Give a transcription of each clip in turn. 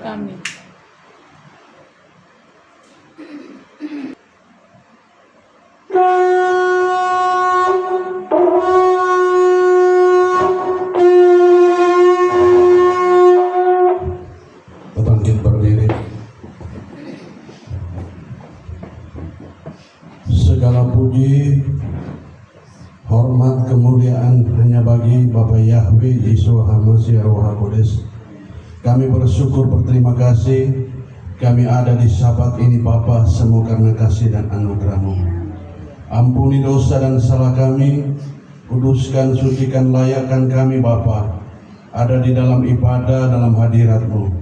kami. Bangkit berdiri. Segala puji, hormat, kemuliaan hanya bagi Bapa Yahweh Yeshua HaMashiach Roh HaKudes. Kami bersyukur, berterima kasih kami ada di Sabat ini Bapa, semua karena kasih dan anugerah-Mu. Ampuni dosa dan salah kami, kuduskan, sucikan, layakkan kami Bapa, ada di dalam ibadah, dalam hadirat-Mu.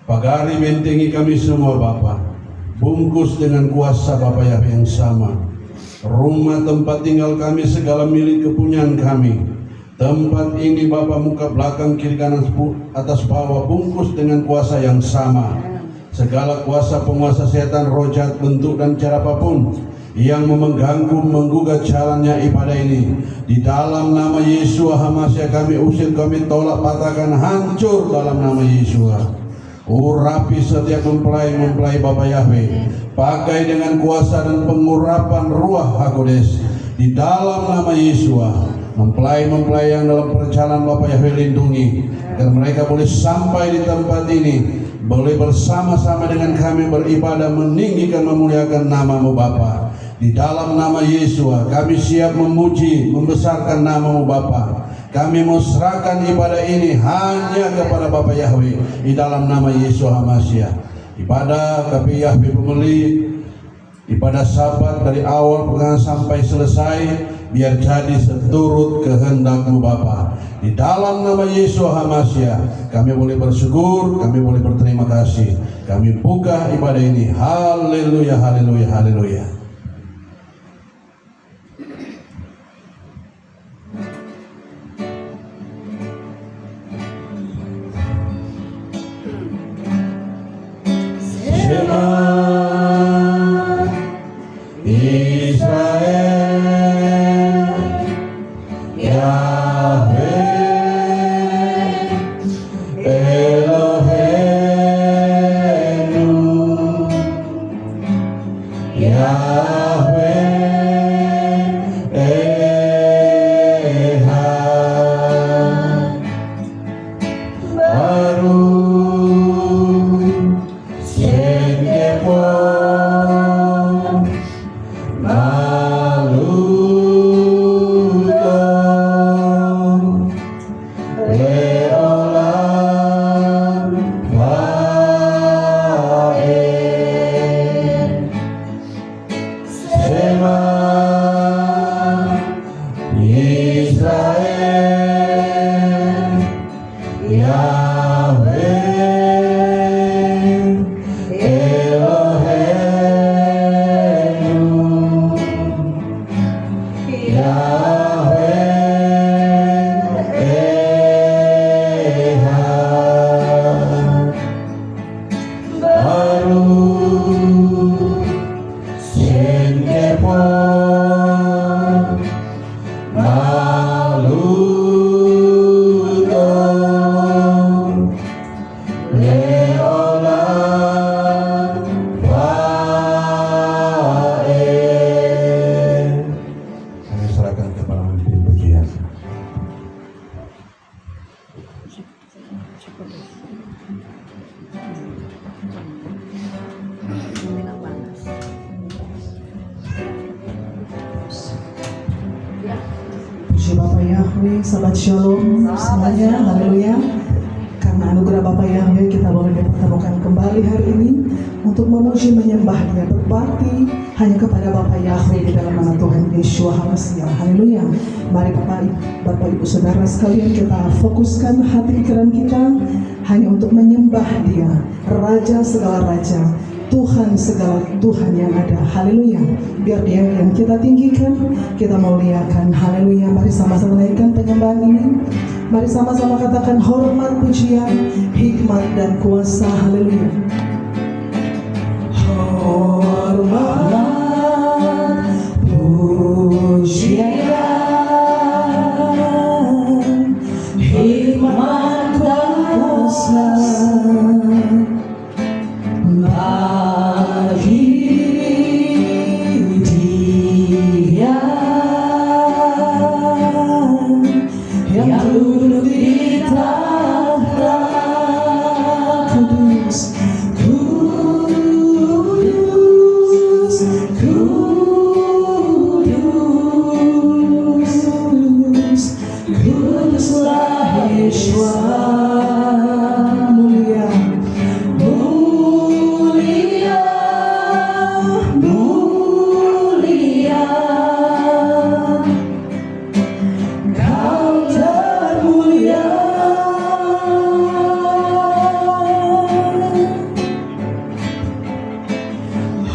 Pagari bentengi kami semua Bapa, bungkus dengan kuasa Bapa Yahweh yang sama. Rumah tempat tinggal kami, segala milik kepunyaan kami. Tempat ini Bapa, muka belakang kiri kanan atas bawah, bungkus dengan kuasa yang sama. Segala kuasa penguasa setan, roh jahat, bentuk dan cara apapun yang mengganggu, menggugat jalannya ibadah ini, di dalam nama Yesus HaMashiach kami usir, kami tolak, patahkan, hancur dalam nama Yesus. Urapi setiap mempelai Bapa Yahweh, pakai dengan kuasa dan pengurapan Ruah HaKudes di dalam nama Yesus. Mempelai yang dalam perjalanan Bapa Yahweh lindungi, agar mereka boleh sampai di tempat ini, boleh bersama-sama dengan kami beribadah, meninggikan, memuliakan nama-Mu Bapa. Di dalam nama Yesus kami siap memuji, membesarkan nama-Mu Bapa. Kami mau serahkan ibadah ini hanya kepada Bapa Yahweh di dalam nama Yesus HaMashiach. Ibadah KPI Yahweh Pemeli, ibadah Sabat dari awal pekan sampai selesai, biar jadi seturut kehendak-Mu Bapa. Di dalam nama Yesus HaMashiach kami boleh bersyukur, kami boleh berterima kasih. Kami buka ibadah ini. Haleluya, haleluya, haleluya. Puji Bapak Yahweh, Sahabat Shalom semuanya, haleluya. Karena anugerah Bapak Yahweh kita boleh dipertemukan kembali hari ini untuk memuji, menyembah Dia, berbakti hanya kepada Bapak Yahweh di dalam nama Tuhan Yeshua HaMashiach. Haleluya. Mari Bapak Ibu Saudara sekalian, kita fokuskan hati pikiran kita hanya untuk menyembah Dia, Raja segala raja, Tuhan segala Tuhan yang ada. Haleluya. Biar Dia yang kita tinggikan, kita muliakan. Haleluya. Mari sama-sama naikkan penyembahan ini. Mari sama-sama katakan hormat, pujian, hikmat dan kuasa. Haleluya. Hormat, pujian, hikmat dan kuasa. Kuduslah Yeshua, mulia, mulia, mulia, Kau termulia.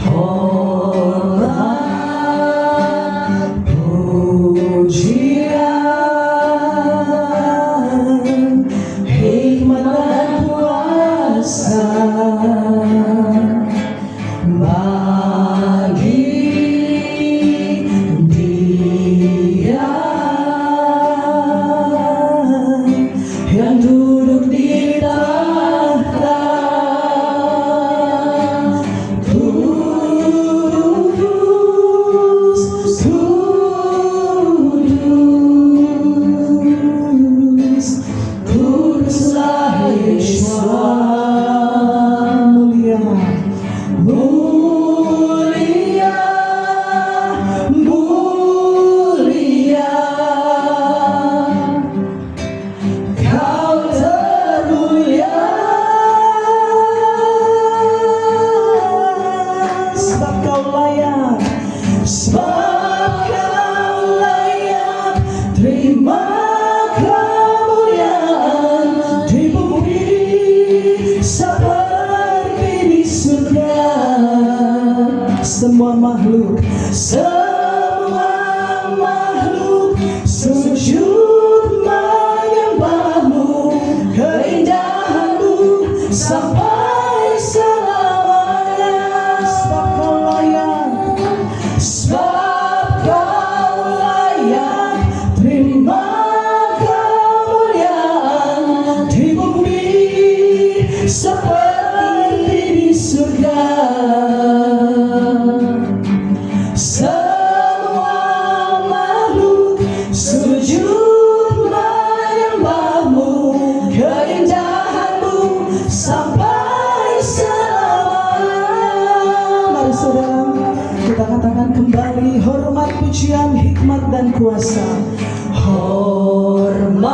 Hormat, pujian, hikmat dan kuasa bagi Dia yang duduk di tahta. Kudus, kudus, kuduslah Yeshua, mulia, mulia, mulia, Kau termulia. Sebab Kau layak, sebab Kau layak, terima kemuliaan di bumi seperti di surga. Semua makhluk sujud menyembahmu, keindahanmu sampai selamanya. Sebab Kau layak, sebab Kau layak, terima kemuliaan di bumi seperti di surga. Semua makhluk sujud menyembahmu, keindahanmu sampai selamanya. Mari saudara, kita katakan kembali, hormat, pujian, hikmat dan kuasa. Hormat,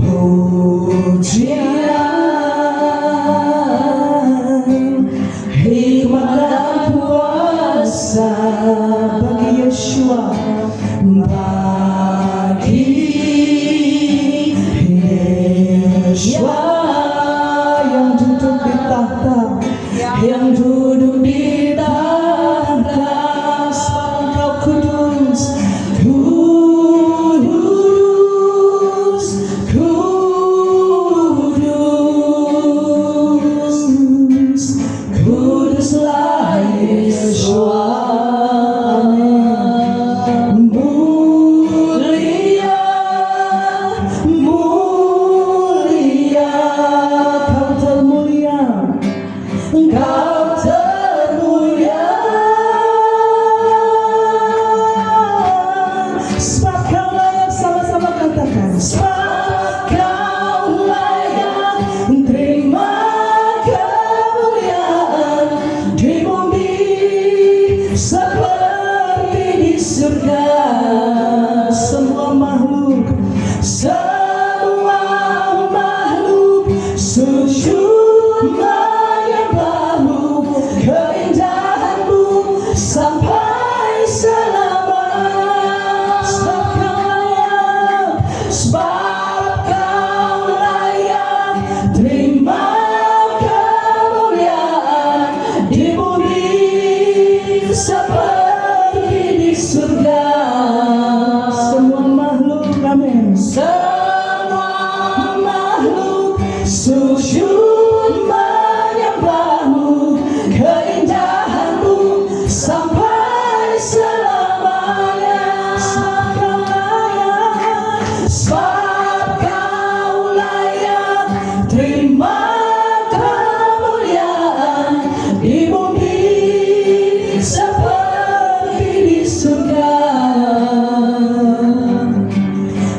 pujian, hikmat dan kuasa bagi Yeshua, bagi Yeshua yang duduk di tahta, yang duduk di tahta. Sebab Engkau kudus, kudus, kudus, kuduslah Yeshua. Mulia, mulia, Kau termulia, Kau termulia. Sebab Kau layak, sama-sama katakan, sebab Kau layak, terima kemuliaan di bumi seperti di surga. Semua makhluk sujud menyembahmu, keindahanmu sampai selamanya. Sebab Kau layak, terima kemuliaan di bumi seperti di surga. Semua makhluk, amin. Semua makhluk sujud menyembahmu, keindahanmu sampai selamanya. Sebab Kau layak, terima kemuliaan di bumi seperti di surga.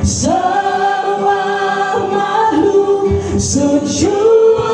Semua makhluk sujud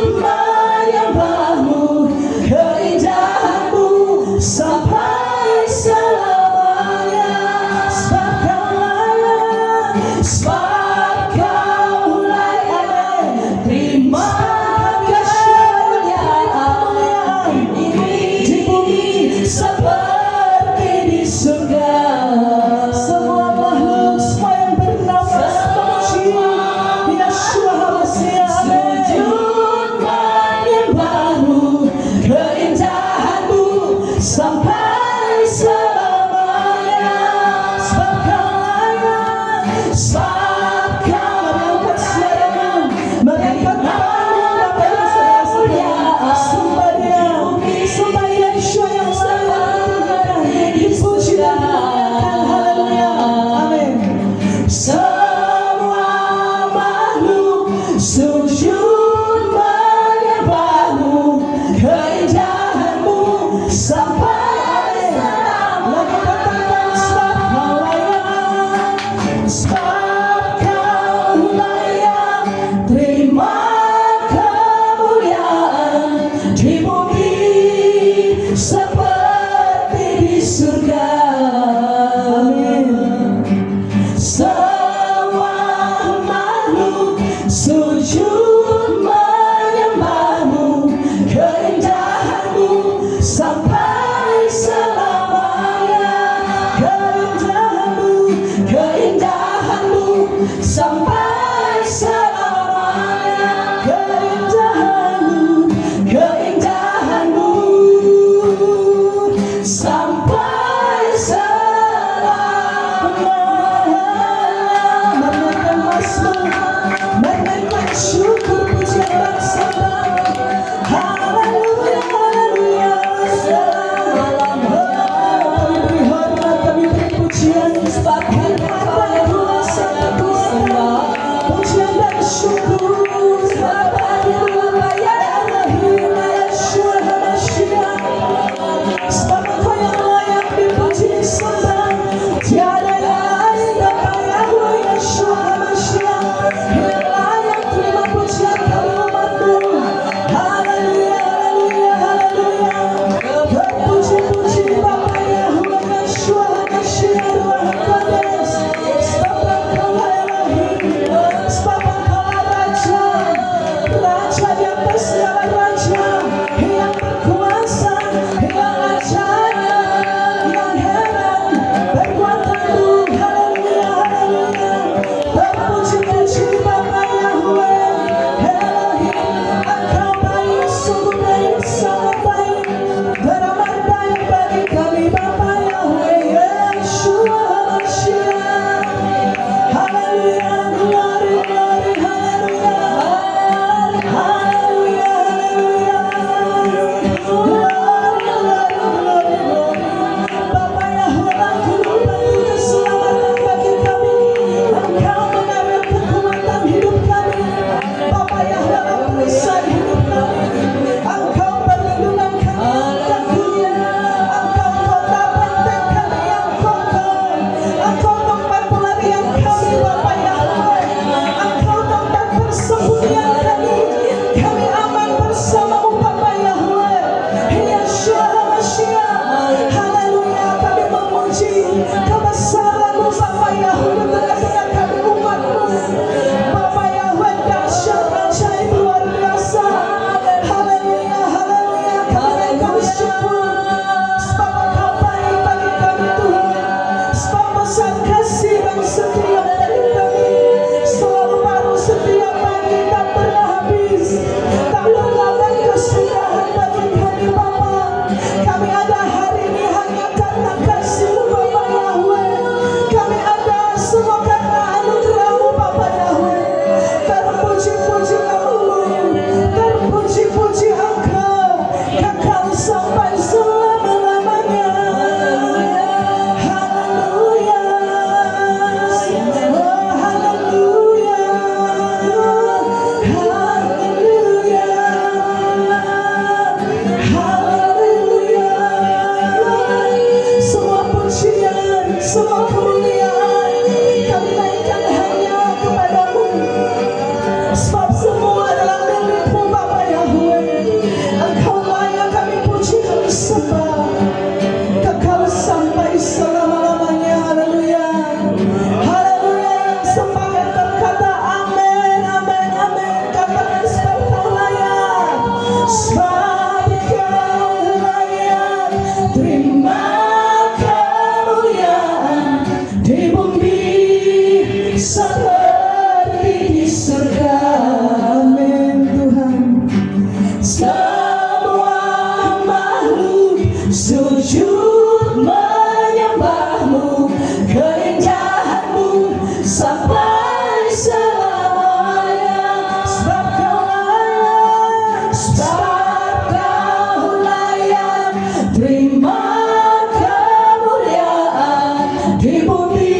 sebab Kau layak terima kemuliaan di bumi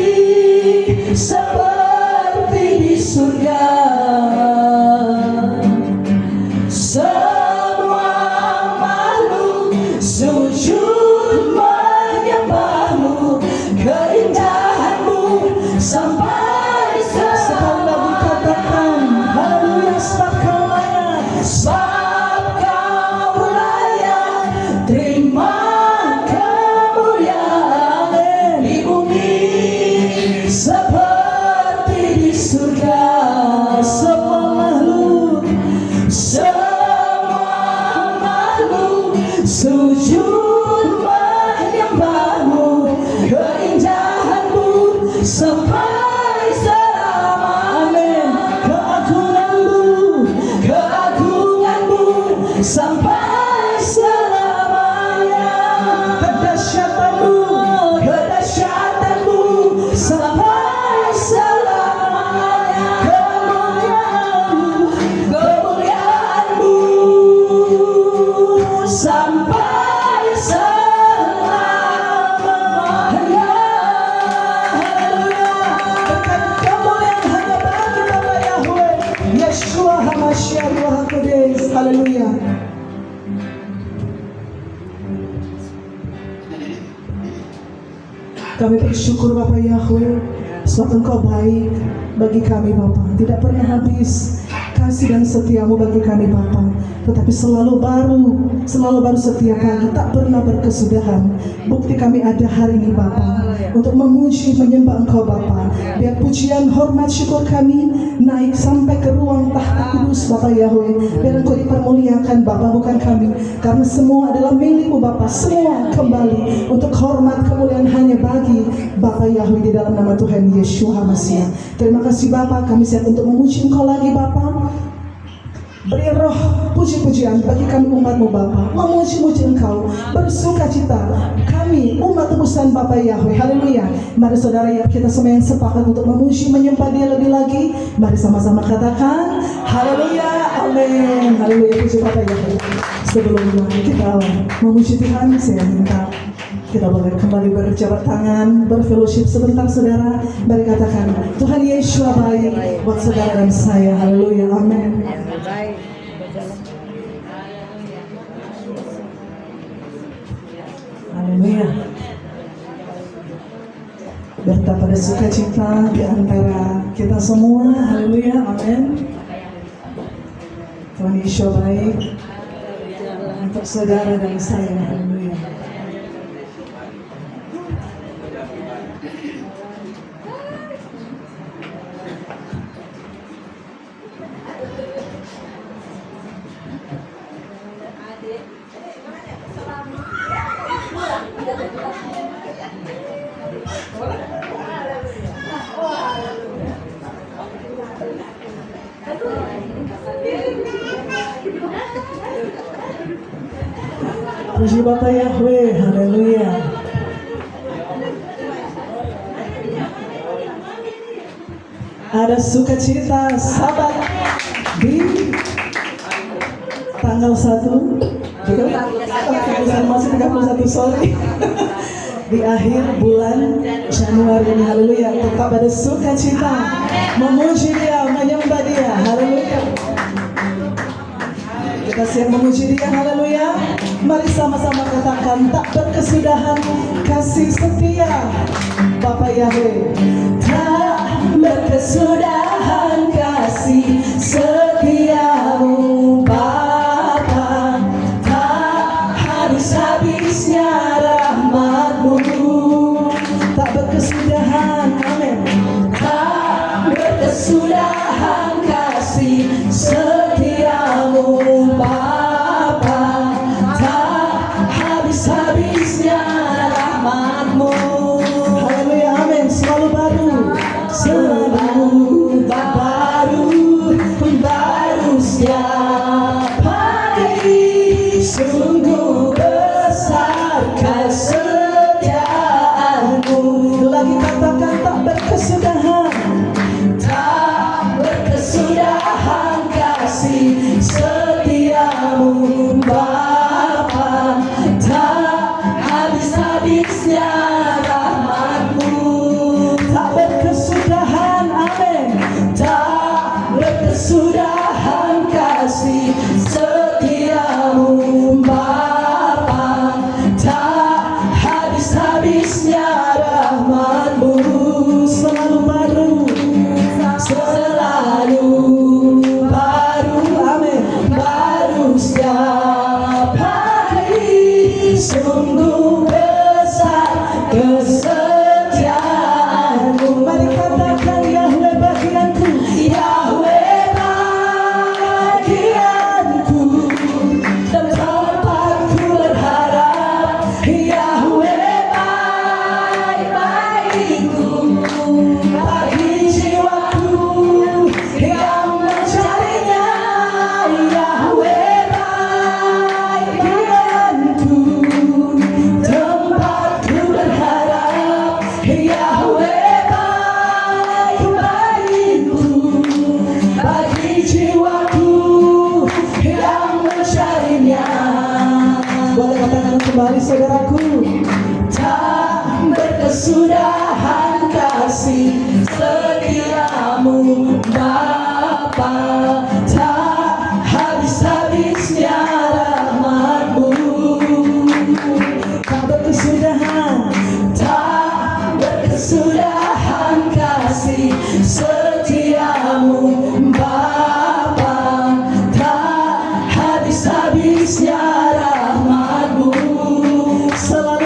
seperti di surga. Semua makhluk sujud menyembahmu, keindahanmu sampai sekali lagi katakan haleluya, sebab Kau layak, sebab Kau layak terima kemuliaan di bumi seperti di surga. Semua makhluk sujud menyembahmu, keindahanmu sampai selamanya. Keagunganmu sampai selamanya. Kedahsyatanmu sampai selamanya. Kemuliaanmu sampai selamanya. Haleluya. Berkat kemuliaan hanya bagi Bapa Yahweh, Yeshua HaMashiach Ruach HaKodes. Haleluya. Kami bersyukur Bapa Yahweh, sebab Engkau baik bagi kami Bapa. Tidak pernah habis kasih dan setiamu bagi kami Bapa, tetapi selalu baru setiap pagi, tak pernah berkesudahan. Bukti kami ada hari ini Bapa, untuk memuji menyembah Engkau Bapa. Biar pujian, hormat, syukur kami naik sampai ke ruang tahta kudus Bapa Yahweh. Biar Engkau dipermuliakan Bapa, bukan kami, karena semua adalah milikmu Bapa. Semua kembali untuk hormat kemuliaan hanya bagi Bapa Yahweh di dalam nama Tuhan Yeshua HaMashiach. Terima kasih Bapa, kami siap untuk memuji Engkau lagi Bapa. Beri roh puji-pujian bagi kami umat-Mu Bapa, memuji-muji Engkau, bersuka cita kami umat tebusan Bapa Yahweh. Haleluya. Mari saudara ya, kita semua yang sepakat untuk memuji menyembah Dia lebih lagi. Mari sama-sama katakan haleluya, amin. Haleluya, puji Bapa Yahweh. Sebelum kita memuji Tuhan, saya minta kita boleh kembali berjabat tangan, berfellowship sebentar saudara. Mari katakan Tuhan Yesus baik buat saudara dan saya. Haleluya, amin. Haleluya. Betapa pada sukacita di antara kita semua. Haleluya, amin. Tuhan Yesus baik untuk saudara dan saya. Haleluya. Puji Bapa Yahweh, haleluya. Ada sukacita Sabat di tanggal 1 masih 31 sorry di akhir bulan Januari ini. Haleluya. Tetap ada sukacita memuji Dia, menyembah Dia. Haleluya. Kita siap memuji Dia. Haleluya. Mari sama-sama katakan tak berkesudahan kasih setia Bapa Yahweh. Tak berkesudahan kasih setiamu Bapa, tak habis-habisnya rahmat-Mu. Tak berkesudahan, amin. Tak berkesudahan kasih setiamu Bapa, tak habis-habisnya rahmat-Mu. Haleluya, amin. Selalu baru setiap pagi. Sungguh besar kesetiaan-Mu. Lagi katakan tak berkesudahan kasih setia kasih setiamu Bapa, tak habis-habisnya rahmat-Mu, selalu baru, selalu baru, amin, baru setiap hari. Sungguh besar kesetiaan-Mu. Mari katakan Yahweh bagianku, Yahweh bagianku, tempatku berharap. Yahweh baik-baikku, bagi jiwaku yang mencarinya. Yahweh bagianku, tempatku berharap. Yahweh baik-baikku, bagi jiwaku yang mencarinya. Boleh katakan kembali saudaraku. Tak berkesudahan kasih setiamu Bapa, tak habis-habisnya rahmat-Mu. Tak berkesudahan, tak berkesudahan kasih setiamu Bapa, tak habis-habisnya rahmat-Mu. Selalu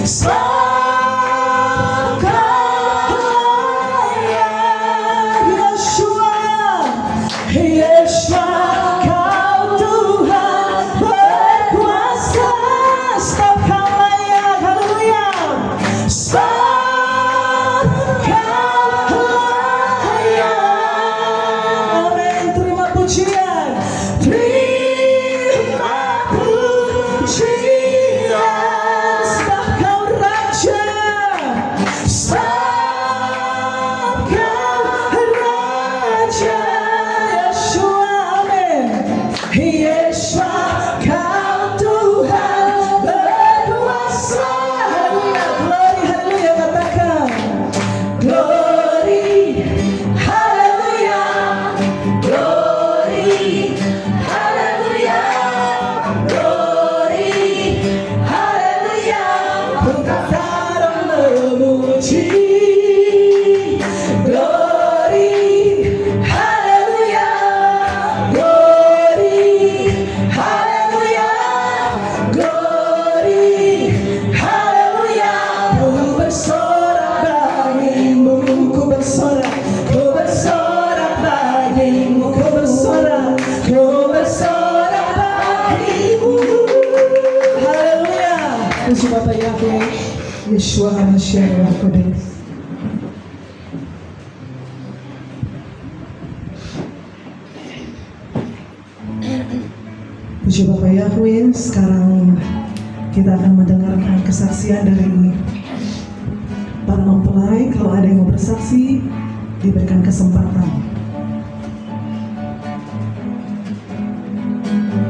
Sebab Kau layak, Yeshua, Yeshua, Kau Tuhan berkuasa. Sebab Kau layak, haleluya. Sebab Kau layak. Amin. Terima pujian. Terima pujian. Sebab Kau Raja. Sebab Kau Raja. Yeshua, amin. Yeshua, Kau Tuhan berkuasa. Haleluya, glory, haleluya, katakan. Glory, haleluya. Glory, haleluya. Glory, haleluya. Berkata memuji. Glory, haleluya. Glory, haleluya. Glory, haleluya. Ku bersorak bagimu, ku bersorak, ku bersorak bagimu, ku bersorak, ku bersorak bagimu. Haleluya. Puji Bapa Yahweh, Yeshua HaMashiach Ruach Kudus. Puji Bapa Yahweh, sekarang kita akan mendengarkan kesaksian dari para mempelai. Kalau ada yang mau bersaksi, diberikan kesempatan.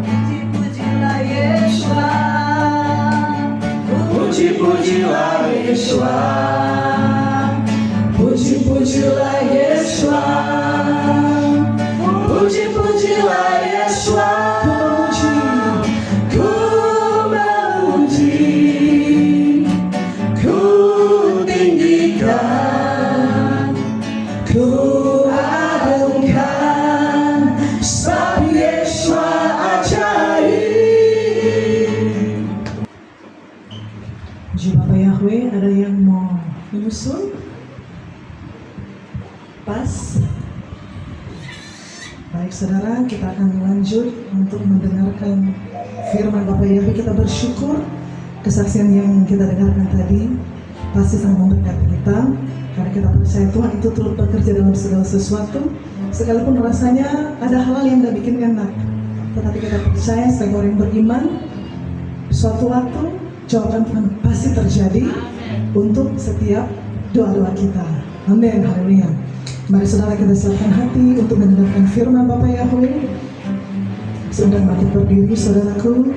Puji-pujilah Yeshua, puji-pujilah Yeshua, puji-pujilah Yeshua, puji-pujilah Yeshua. Ku memuji, ku tinggikan, ku agungkan, sebab Yeshua ajaib. Puji Bapa Yahweh, ada yang mau menyusul? Pas? Baik saudara, kita akan lanjut untuk mendengarkan firman Bapa Yahweh. Kita bersyukur kesaksian yang kita dengarkan tadi pasti sangat memberkati kita, karena kita percaya Tuhan itu turut bekerja dalam segala sesuatu, sekalipun rasanya ada hal yang gak bikin enak, tetapi kita percaya sebagai orang yang beriman, suatu waktu jawaban Tuhan pasti terjadi untuk setiap doa-doa kita. Amin, haleluya. Mari saudara, kita siapkan hati untuk mendengarkan firman Bapa Yahweh. Sedang bangkit berdiri saudaraku.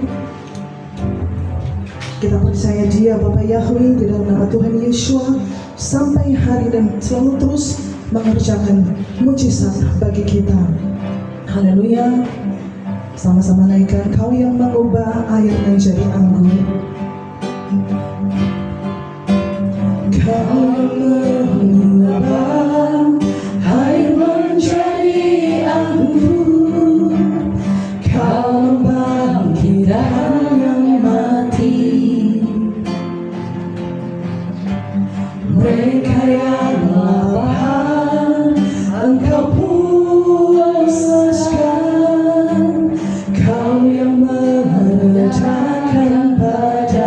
Kita percaya Dia Bapa Yahweh di dalam nama Tuhan Yeshua sampai hari dan selalu terus mengerjakan mujizat bagi kita. Haleluya. Sama-sama naikkan, Kau yang mengubah air menjadi anggur. Kau mengubah air menjadi anggur. Kau membangkitkan yang mati. Mereka yang lapar Engkau puaskan. Kau yang meredakan badai.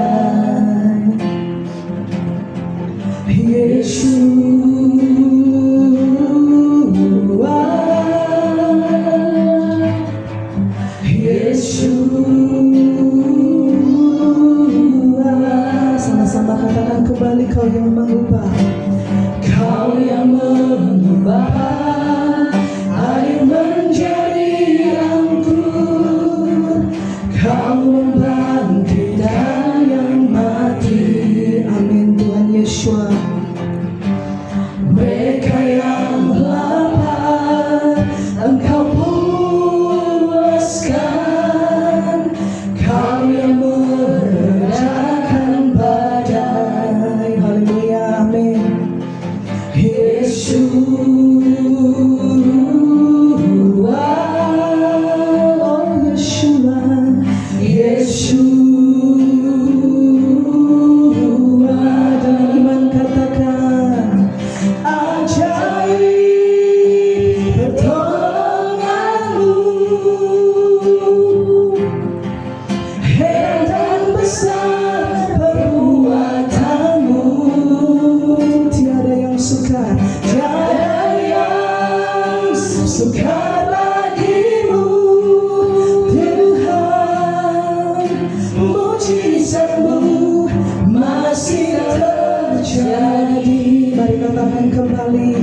kembali.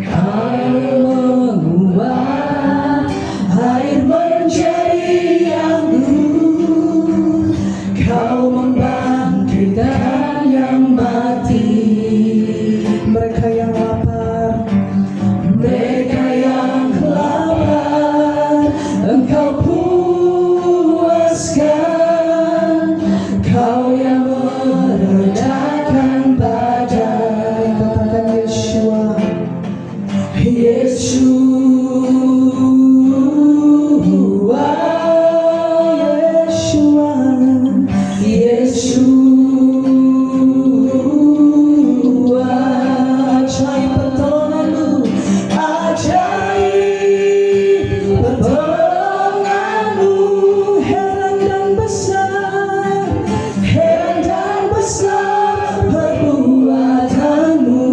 Kau mengubah air menjadi anggur, Kau membangkitkan yang mati. Mereka yang lapar, mereka yang lapar, Engkau puaskan. Kau yang meredakan badai. Katakan Yeshua, Yeshua, Yeshua, Yeshua. Ajaib pertolongan-Mu, ajaib pertolongan-Mu, heran dan besar, heran dan besar perbuatan-Mu.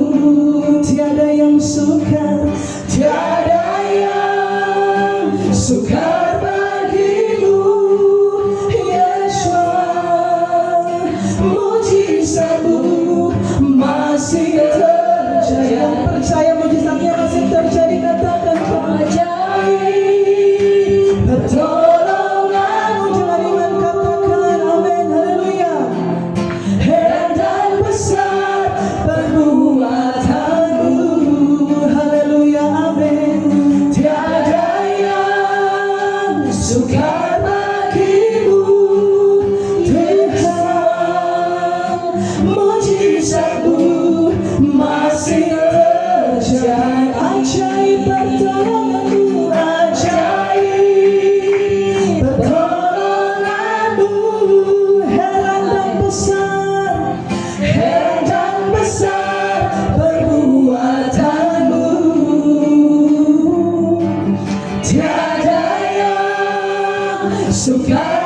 Tiada yang sukar, tiada yang sukar bagimu, Yeshua. Mujizat-Mu masih terjadi. Yang percaya mujizatnya masih terjadi, katakan ajaib pertolongan-Mu. Dengan iman katakan amin, haleluya. Heran dan besar perbuatan-Mu, haleluya, amin. Tiada yang sukar bagimu, Tuhan. Mujizat-Mu masih terjadi. Ajaib pertolongan-Mu, ajaib pertolongan-Mu, heran dan besar, heran dan besar perbuatan-Mu. Tiada yang sukar